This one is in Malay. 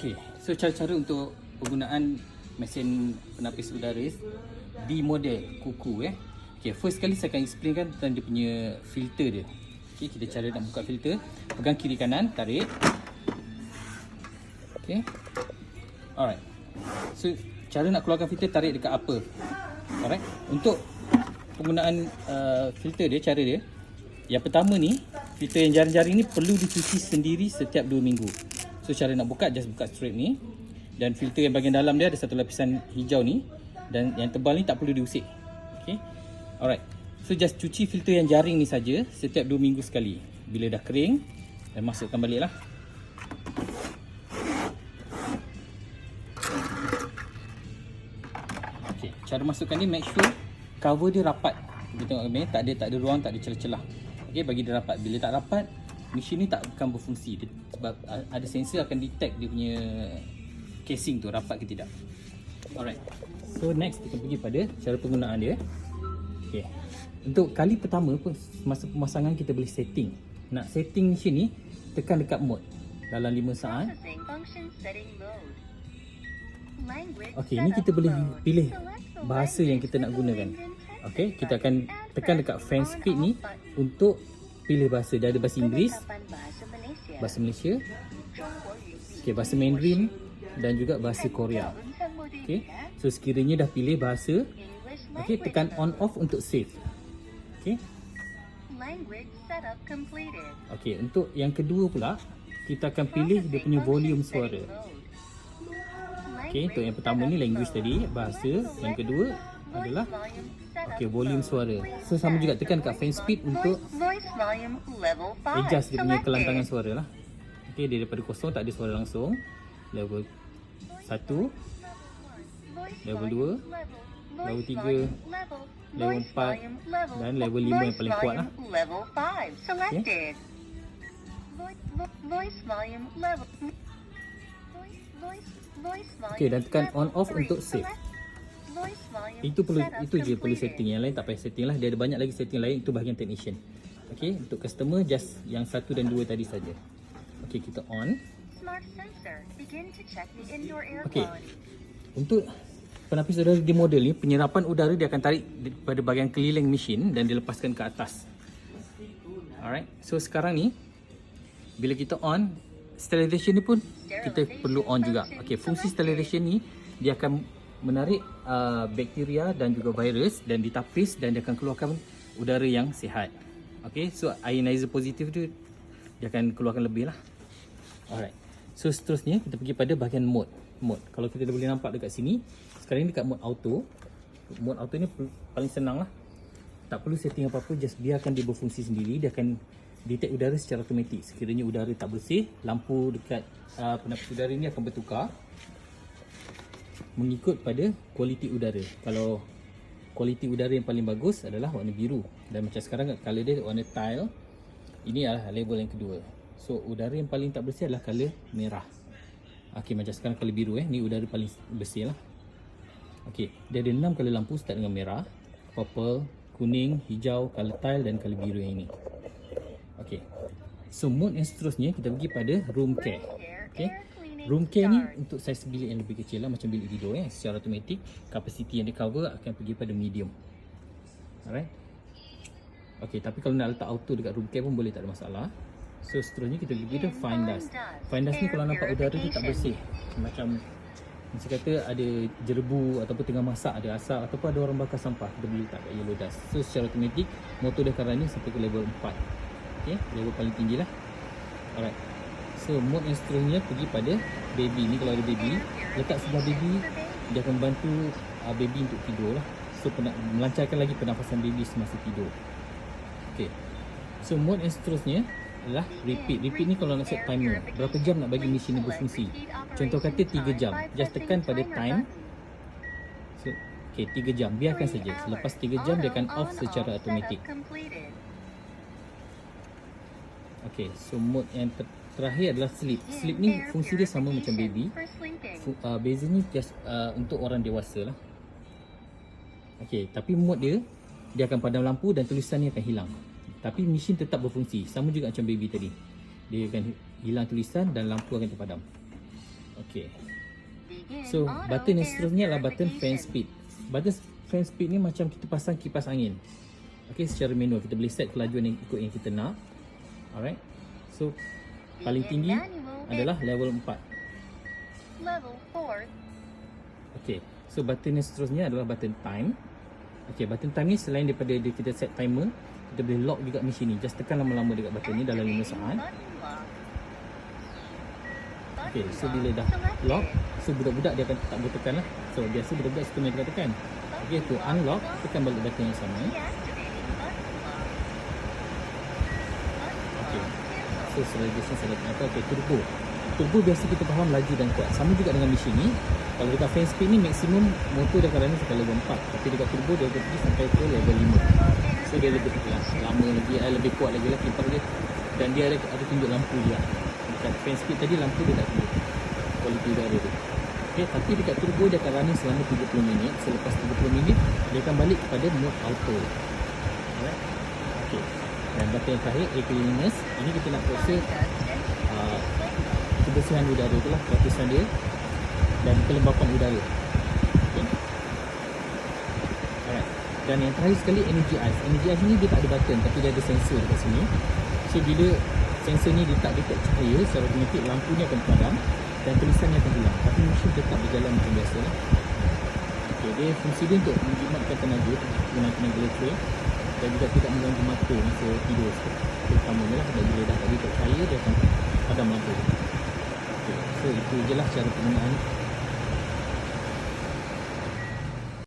Okay, so cara-cara untuk penggunaan mesin penapis udara di model kuku Okay, first kali saya akan explainkan tentang dia punya filter dia. Okay, kita cara nak buka filter, pegang kiri kanan, tarik. Okay, alright. So cara nak keluarkan filter, tarik dekat upper. Alright, untuk penggunaan filter dia, cara dia, yang pertama ni, filter yang jaring-jaring ni perlu dicuci sendiri setiap 2 minggu. So cara nak buka, just buka straight ni. Dan filter yang bahagian dalam dia ada satu lapisan hijau ni. Dan yang tebal ni tak perlu diusik. Okay, alright. So just cuci filter yang jaring ni saja setiap 2 minggu sekali. Bila dah kering, dan masukkan balik lah. Okay, cara masukkan ni make sure cover dia rapat. Kita tengok ni, tak ada ruang, tak ada celah-celah. Okay, bagi dia rapat. Bila tak rapat, mesin ni tak akan berfungsi. Sebab ada sensor akan detect dia punya casing tu rapat ke tidak. Alright. So next kita pergi pada cara penggunaan dia. Okay. Untuk kali pertama pun, masa pemasangan kita boleh setting. Nak setting mesin ni, tekan dekat mode dalam 5 saat. Okay, ini kita boleh pilih bahasa yang kita nak gunakan. Okay, kita akan tekan dekat fan speed ni untuk pilih bahasa. Dia ada bahasa Inggeris, bahasa Malaysia, okay, bahasa Mandarin dan juga bahasa Korea. Okay, so sekiranya dah pilih bahasa, okay, tekan on off untuk save. Okay. Okay, untuk yang kedua pula, kita akan pilih dia punya volume suara. Okay, untuk yang pertama ni language tadi, bahasa. Yang kedua adalah okay, volume suara. So sama juga, tekan kat fan speed untuk adjust dia punya kelantangan suara lah. Okay, dia daripada kosong tak ada suara langsung. Level 1, level 2, level 3, level 4 dan level 5 yang paling kuat lah. Okay. Okay, dan tekan on off untuk save. Itu je perlu setting. Yang lain tak payah setting lah. Dia ada banyak lagi setting lain, itu bahagian technician. Okay, untuk customer just yang 1 dan 2 tadi saja. Okay, kita on. Okay, untuk penapis udara di model ni, penyerapan udara dia akan tarik pada bahagian keliling mesin dan dilepaskan ke atas. Alright, so sekarang ni bila kita on, sterilization ni pun kita perlu on juga. Okay, fungsi sterilization ni dia akan menarik bakteria dan juga virus dan ditapis dan dia akan keluarkan udara yang sihat. Okay, so ionizer positif tu dia akan keluarkan lebih lah. Alright, so seterusnya kita pergi pada bahagian mode. Kalau kita dah boleh nampak dekat sini, sekarang ni dekat mode auto. Mode auto ni paling senang lah. Tak perlu setting apa-apa, just biarkan dia berfungsi sendiri. Dia akan detect udara secara automatik. Sekiranya udara tak bersih, lampu dekat penapis udara ni akan bertukar mengikut pada kualiti udara. Kalau kualiti udara yang paling bagus adalah warna biru, dan macam sekarang color dia warna tile. Ini adalah level yang kedua. So udara yang paling tak bersih adalah color merah. Okay, macam sekarang color biru ni udara paling bersih lah. Okay, dia ada 6 color lampu start dengan merah, purple, kuning, hijau, color tile dan color biru yang ini. Okay, so mode yang seterusnya kita pergi pada room care. Okay, room care ni untuk saiz bilik yang lebih kecil lah, macam bilik tidur secara automatik. Kapasiti yang di cover akan pergi pada medium. Alright. Okay, tapi kalau nak letak auto dekat room care pun boleh, tak ada masalah. So seterusnya kita pergi pada fine dust. Fine dust ni kalau nampak udara tu tak bersih, macam kata ada jerebu ataupun tengah masak ada asap ataupun ada orang bakar sampah, kita boleh letak kat yellow dust. So secara automatik motor dia akan running sampai ke level 4. Okay, level paling tinggi lah. Alright, so mode yang seterusnya pergi pada baby ni. Kalau ada baby, letak sebelah baby, dia akan bantu baby untuk tidur lah. So melancarkan lagi pernafasan baby semasa tidur. Okay, so mode yang seterusnya adalah repeat. Repeat ni kalau nak set timer, berapa jam nak bagi mesin ni berfungsi. Contoh kata 3 jam, just tekan pada time. So, okay, 3 jam, biarkan saja. Selepas 3 jam dia akan off secara automatik. Okay, so mode yang terakhir adalah sleep. Sleep ni fungsi dia sama macam baby. Beza ni just untuk orang dewasa lah. Okay, tapi mode dia akan padam lampu dan tulisan ni akan hilang. Tapi mesin tetap berfungsi, sama juga macam baby tadi. Dia akan hilang tulisan dan lampu akan terpadam. Okay. So button yang seterusnya adalah button fan speed. Button fan speed ni macam kita pasang kipas angin. Okay, secara manual kita boleh set kelajuan yang ikut yang kita nak. Alright. So paling tinggi adalah level 4. Level 4. Okay. So button yang seterusnya adalah button time. Okay, button time ni selain daripada kita set timer, kita boleh lock juga mesin ni. Just tekan lama-lama dekat button ni dalam 5 saat. Okay, so bila dah lock, so budak-budak dia akan tak boleh tekan lah. So biasa budak-budak suka main tekan. Okay, to unlock, tekan balik button yang sama. Okay, so acceleration saya tekan. Okay, turbo. Turbo biasa kita faham laju dan kuat. Sama juga dengan mesin ni. Kalau dekat fan speed ni maksimum motor dia akan running sampai level 4. Tapi dekat turbo dia akan pergi sampai ke level 5. So dia lebih lama lagi, lebih kuat lagi lah kipas dia. Dan dia ada tunjuk lampu juga. Dekat fan speed tadi lampu dia tak tunjuk kualiti udara tu. Okay, tapi dekat turbo dia akan running selama 30 minit. Selepas 30 minit dia akan balik kepada mode auto. Alright. Okay. Dan button yang terakhir, air cleanliness. Ini kita nak kuasa kebersihan udara tu lah, lapisan dia dan kelembapan udara. Okay. Alright. Dan yang terakhir sekali energy eyes. Energy eyes ni dia tak ada button tapi dia ada sensor dekat sini. So bila sensor ni letak dekat cahaya, secara automatik lampu ni akan padam dan tulisannya akan hilang. Tapi mesin tetap berjalan macam biasa lah. Okay, dia fungsi dia untuk menjimatkan tenaga, guna tenaga elektrik dan juga tidak mengganggu mata masa tidur. Terutamanya lah sebab bila dah tak ada cahaya dia akan padam lampu. Okay, so itu je lah cara penggunaan